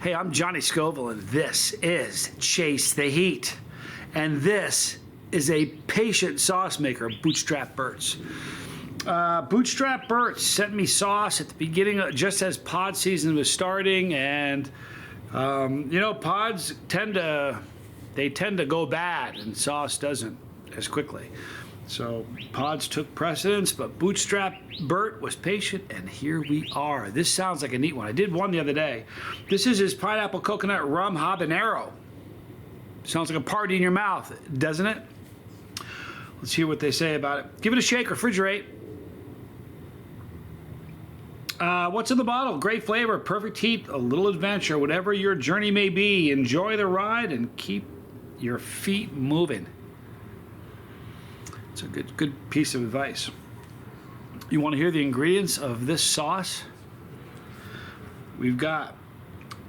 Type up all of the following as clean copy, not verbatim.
Hey, I'm Johnny Scoville, and this is Chase the Heat. And this is a patient sauce maker, Bootstrap Burt's. Bootstrap Burt's sent me sauce at the beginning, just as pod season was starting, and pods tend to go bad, and sauce doesn't as quickly. So pods took precedence, but Bootstrap Burt was patient, and here we are. This sounds like a neat one. I did one the other day. This is his pineapple coconut rum habanero. Sounds like a party in your mouth, doesn't it? Let's hear what they say about it. Give it a shake, refrigerate. What's in the bottle? Great flavor, perfect heat, a little adventure, whatever your journey may be. Enjoy the ride and keep your feet moving. It's a good piece of advice. You want to hear the ingredients of this sauce? We've got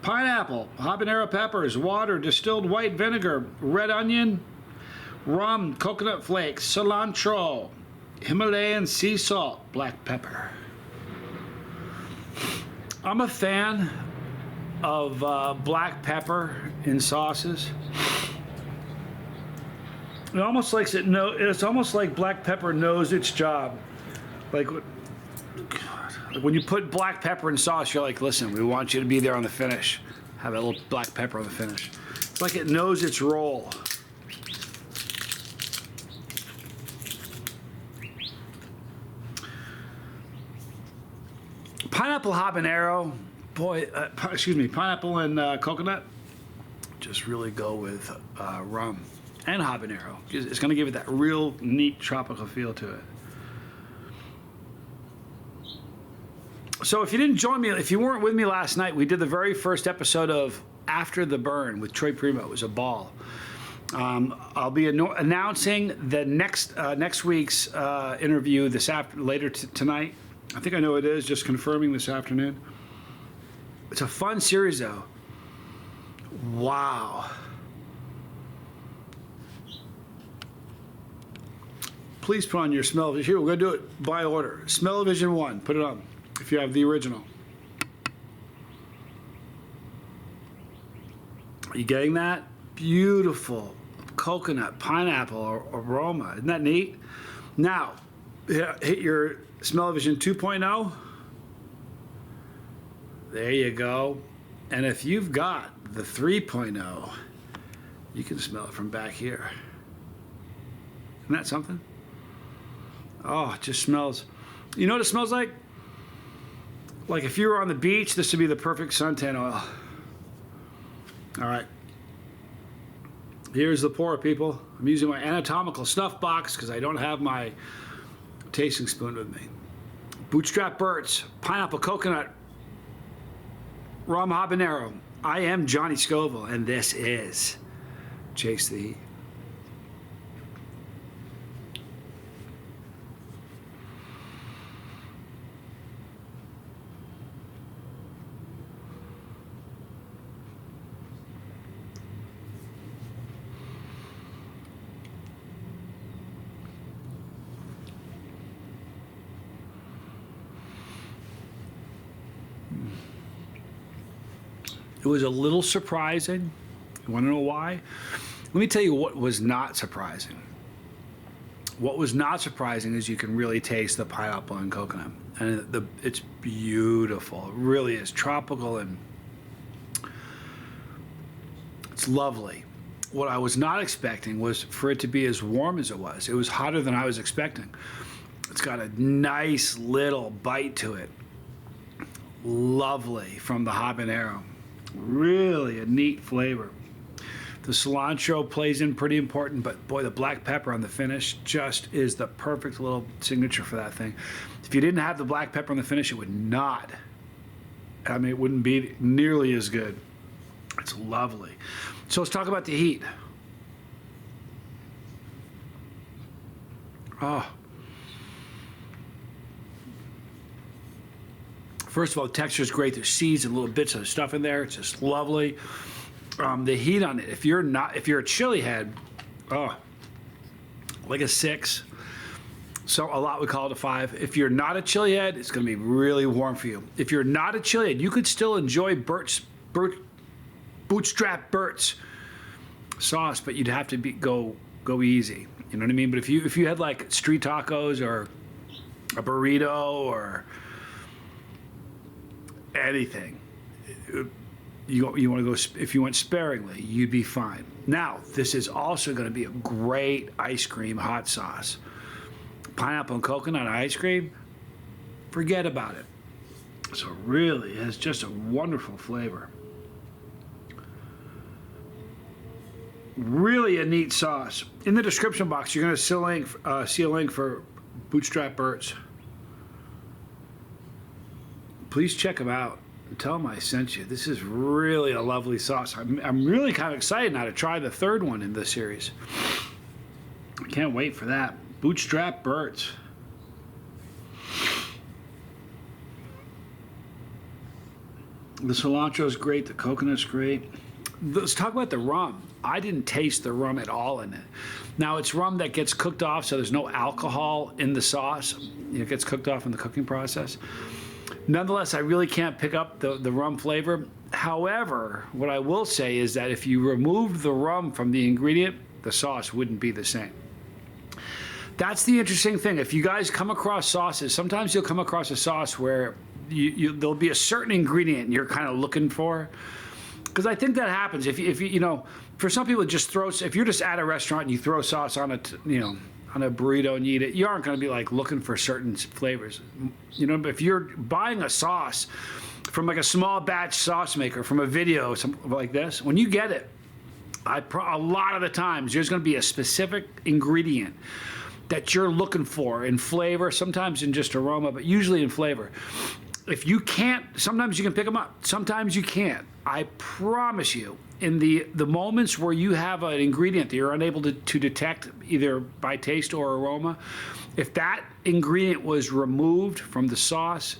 pineapple, habanero peppers, water, distilled white vinegar, red onion, rum, coconut flakes, cilantro, Himalayan sea salt, black pepper. I'm a fan of black pepper in sauces. It's almost like black pepper knows its job. Like when you put black pepper in sauce, you're like, listen, we want you to be there on the finish. Have a little black pepper on the finish. It's like it knows its role. Pineapple habanero, pineapple and coconut just really go with rum and habanero. It's going to give it that real neat tropical feel to it. So if you didn't join me, if you weren't with me last night, we did the very first episode of After the Burn with Troy Primo. It was a ball. I'll be announcing the next week's interview later tonight. I think I know it is, just confirming this afternoon. It's a fun series, though. Wow. Please put on your smell-o-vision. Here, we're going to do it by order. Smell-o-vision 1, put it on, if you have the original. Are you getting that? Beautiful coconut, pineapple aroma. Isn't that neat? Now, hit your Smell-o-vision 2.0. There you go. And if you've got the 3.0, you can smell it from back here. Isn't that something? Oh, it just smells. You know what it smells like? Like if you were on the beach, this would be the perfect suntan oil. All right. Here's the pour, people. I'm using my anatomical snuff box because I don't have my tasting spoon with me. Bootstrap Burt's, pineapple coconut, rum habanero. I am Johnny Scoville, and this is Chase the Heat. It was a little surprising. You want to know why? Let me tell you what was not surprising. What was not surprising is you can really taste the pineapple and coconut. And it's beautiful. It really is tropical, and it's lovely. What I was not expecting was for it to be as warm as it was. It was hotter than I was expecting. It's got a nice little bite to it. Lovely from the habanero. Really a neat flavor. The cilantro plays in pretty important, but boy, the black pepper on the finish just is the perfect little signature for that thing. If you didn't have the black pepper on the finish, it would not. I mean, it wouldn't be nearly as good. It's lovely. So let's talk about the heat. Oh. First of all, the texture is great. There's seeds and little bits of stuff in there. It's just lovely. The heat on it, if you're a chili head, like a 6. So a lot would call it a 5. If you're not a chili head, it's going to be really warm for you. If you're not a chili head, you could still enjoy Burt Bootstrap Burt's sauce, but you'd have to go easy. You know what I mean? But if you had like street tacos or a burrito or anything, you want to go, if you went sparingly, you'd be fine. Now, this is also going to be a great ice cream hot sauce. Pineapple and coconut ice cream, forget about it. So really, it's just a wonderful flavor. Really a neat sauce. In the description box, you're going to see a link for Bootstrap Burt's. Please check them out. Tell them I sent you. This is really a lovely sauce. I'm really kind of excited now to try the third one in this series. I can't wait for that. Bootstrap Burt's. The cilantro is great. The coconut's great. Let's talk about the rum. I didn't taste the rum at all in it. Now, it's rum that gets cooked off, so there's no alcohol in the sauce. It gets cooked off in the cooking process. Nonetheless, I really can't pick up the rum flavor. However, what I will say is that if you removed the rum from the ingredient, the sauce wouldn't be the same. That's the interesting thing. If you guys come across sauces, sometimes you'll come across a sauce where there'll be a certain ingredient you're kind of looking for. Because I think that happens. If you know, for some people, just throw. If you're just at a restaurant and you throw sauce on on a burrito and you eat it, you aren't going to be like looking for certain flavors. You know, but if you're buying a sauce from like a small batch sauce maker from a video, something like this, when you get it, a lot of the times there's going to be a specific ingredient that you're looking for in flavor, sometimes in just aroma, but usually in flavor. If you can't, sometimes you can pick them up, sometimes you can't. I promise you, in the moments where you have an ingredient that you're unable to detect either by taste or aroma, if that ingredient was removed from the sauce,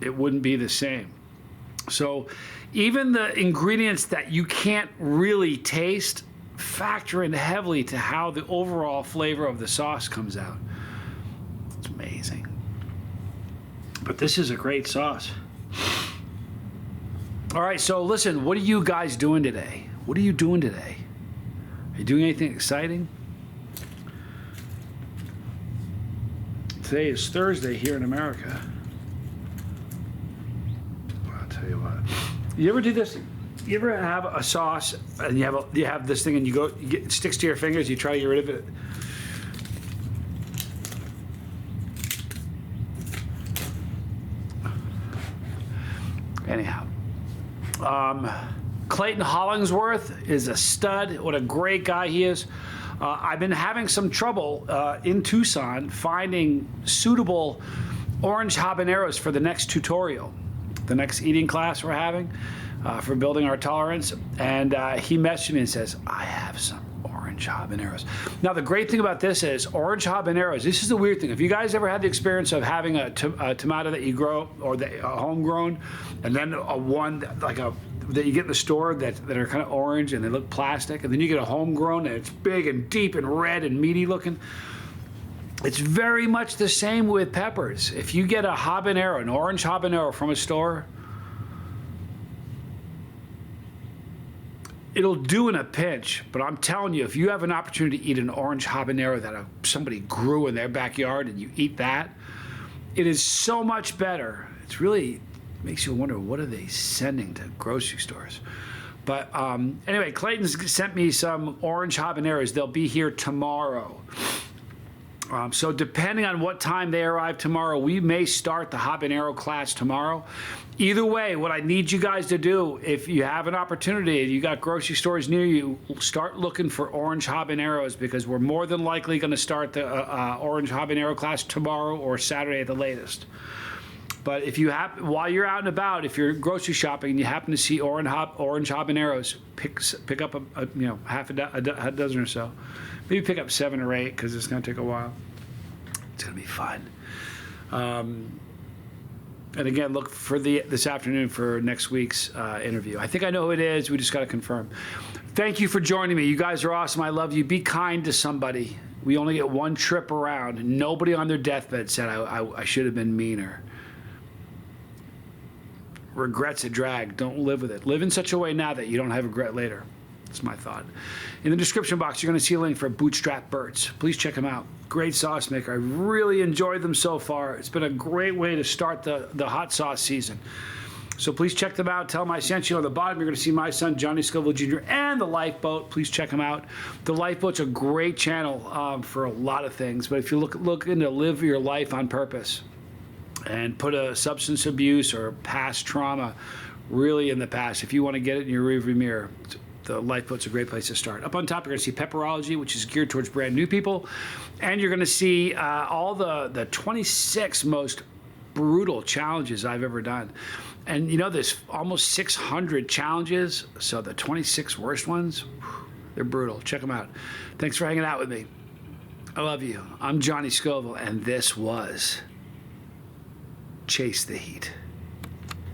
it wouldn't be the same. So even the ingredients that you can't really taste factor in heavily to how the overall flavor of the sauce comes out. It's amazing. But this is a great sauce. All right, so listen, what are you guys doing today? What are you doing today? Are you doing anything exciting? Today is Thursday here in America. Well, I'll tell you what. You ever do this? You ever have a sauce and you have this thing and it sticks to your fingers, you try to get rid of it? Anyhow. Clayton Hollingsworth is a stud. What a great guy he is. I've been having some trouble in Tucson finding suitable orange habaneros for the next tutorial, the next eating class we're having for building our tolerance. And he messaged me and says, I have some orange habaneros. Now, the great thing about this is orange habaneros, this is the weird thing. If you guys ever had the experience of having a tomato that you grow or homegrown, and then one that you get in the store that are kind of orange and they look plastic, and then you get a homegrown and it's big and deep and red and meaty looking. It's very much the same with peppers. If you get a habanero, an orange habanero from a store, it'll do in a pinch, but I'm telling you, if you have an opportunity to eat an orange habanero that somebody grew in their backyard and you eat that, it is so much better. It's really makes you wonder, what are they sending to grocery stores? But anyway, Clayton's sent me some orange habaneros. They'll be here tomorrow. So depending on what time they arrive tomorrow, we may start the habanero class tomorrow. Either way, what I need you guys to do, if you have an opportunity and you got grocery stores near you, start looking for orange habaneros, because we're more than likely going to start the orange habanero class tomorrow or Saturday at the latest. But if you while you're out and about, if you're grocery shopping and you happen to see orange habaneros, pick up half a dozen or so. Maybe pick up 7 or 8, because it's going to take a while. It's going to be fun. And again, look for this afternoon for next week's interview. I think I know who it is. We just got to confirm. Thank you for joining me. You guys are awesome. I love you. Be kind to somebody. We only get one trip around. Nobody on their deathbed said I should have been meaner. Regrets a drag. Don't live with it. Live in such a way now that you don't have regret later. That's my thought. In the description box, you're going to see a link for Bootstrap Burts. Please check them out. Great sauce maker. I really enjoyed them so far. It's been a great way to start the hot sauce season. So please check them out. Tell them I sent you. On the bottom, you're going to see my son, Johnny Scoville Jr., and the Lifeboat. Please check them out. The Lifeboat's a great channel for a lot of things. But if you look into live your life on purpose and put a substance abuse or past trauma really in the past, if you want to get it in your rearview mirror, the Lifeboat's a great place to start. Up on top, you're going to see Pepperology, which is geared towards brand new people. And you're going to see all the 26 most brutal challenges I've ever done. And you know, there's almost 600 challenges, so the 26 worst ones, they're brutal. Check them out. Thanks for hanging out with me. I love you. I'm Johnny Scoville, and this was Chase the Heat.